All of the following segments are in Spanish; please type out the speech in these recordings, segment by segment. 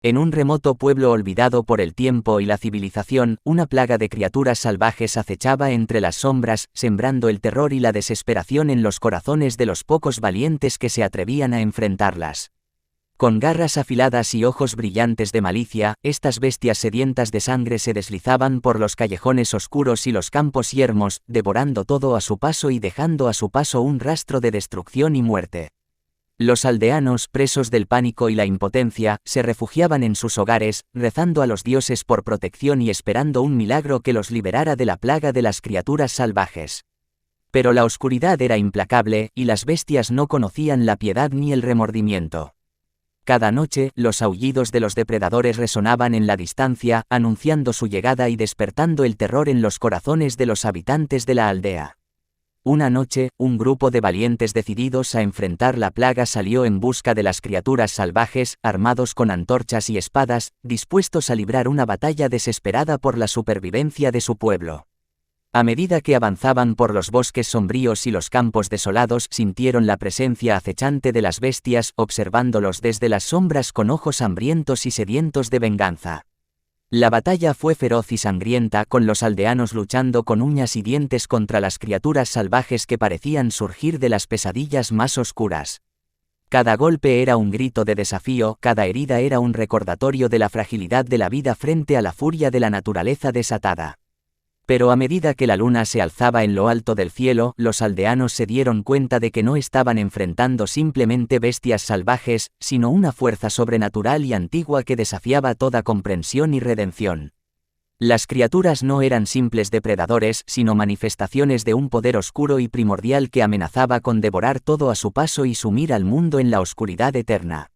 En un remoto pueblo olvidado por el tiempo y la civilización, una plaga de criaturas salvajes acechaba entre las sombras, sembrando el terror y la desesperación en los corazones de los pocos valientes que se atrevían a enfrentarlas. Con garras afiladas y ojos brillantes de malicia, estas bestias sedientas de sangre se deslizaban por los callejones oscuros y los campos yermos, devorando todo a su paso y dejando a su paso un rastro de destrucción y muerte. Los aldeanos, presos del pánico y la impotencia, se refugiaban en sus hogares, rezando a los dioses por protección y esperando un milagro que los liberara de la plaga de las criaturas salvajes. Pero la oscuridad era implacable, y las bestias no conocían la piedad ni el remordimiento. Cada noche, los aullidos de los depredadores resonaban en la distancia, anunciando su llegada y despertando el terror en los corazones de los habitantes de la aldea. Una noche, un grupo de valientes decididos a enfrentar la plaga salió en busca de las criaturas salvajes, armados con antorchas y espadas, dispuestos a librar una batalla desesperada por la supervivencia de su pueblo. A medida que avanzaban por los bosques sombríos y los campos desolados, sintieron la presencia acechante de las bestias, observándolos desde las sombras con ojos hambrientos y sedientos de venganza. La batalla fue feroz y sangrienta, con los aldeanos luchando con uñas y dientes contra las criaturas salvajes que parecían surgir de las pesadillas más oscuras. Cada golpe era un grito de desafío, cada herida era un recordatorio de la fragilidad de la vida frente a la furia de la naturaleza desatada. Pero a medida que la luna se alzaba en lo alto del cielo, los aldeanos se dieron cuenta de que no estaban enfrentando simplemente bestias salvajes, sino una fuerza sobrenatural y antigua que desafiaba toda comprensión y redención. Las criaturas no eran simples depredadores, sino manifestaciones de un poder oscuro y primordial que amenazaba con devorar todo a su paso y sumir al mundo en la oscuridad eterna.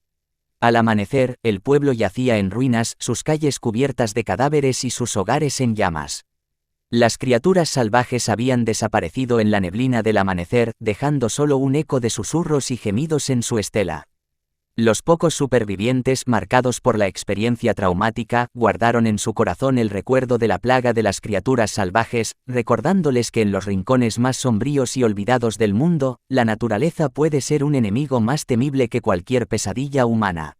Al amanecer, el pueblo yacía en ruinas, sus calles cubiertas de cadáveres y sus hogares en llamas. Las criaturas salvajes habían desaparecido en la neblina del amanecer, dejando solo un eco de susurros y gemidos en su estela. Los pocos supervivientes, marcados por la experiencia traumática, guardaron en su corazón el recuerdo de la plaga de las criaturas salvajes, recordándoles que en los rincones más sombríos y olvidados del mundo, la naturaleza puede ser un enemigo más temible que cualquier pesadilla humana.